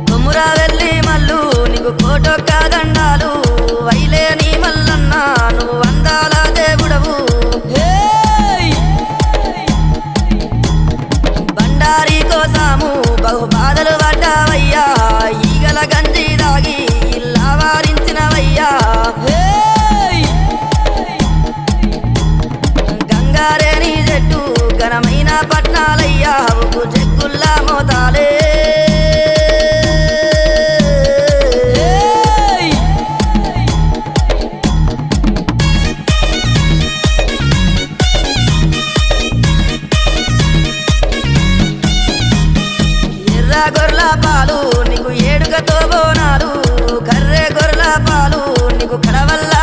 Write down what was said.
కొమురా వెళ్ళి మల్లు నీకు కోటొక్క దండాలు వైలే నీ మల్లన్న నువ్వు అందాల దేవుడవు బండారి కోసాము బహు బాధలు పడ్డావయ్యా ఈగల గంజి దాగి ఇల్లా వారించినవయ్యా గంగారేని చెట్టు ఘనమైన పట్నాలయ్యా ఉప్పు చెక్కుల్లా మోతాలే గొర్రెల పాలు నీకు ఏడుగతో బోనాలు కర్రె గొర్రెల పాలు నీకు కడవల్ల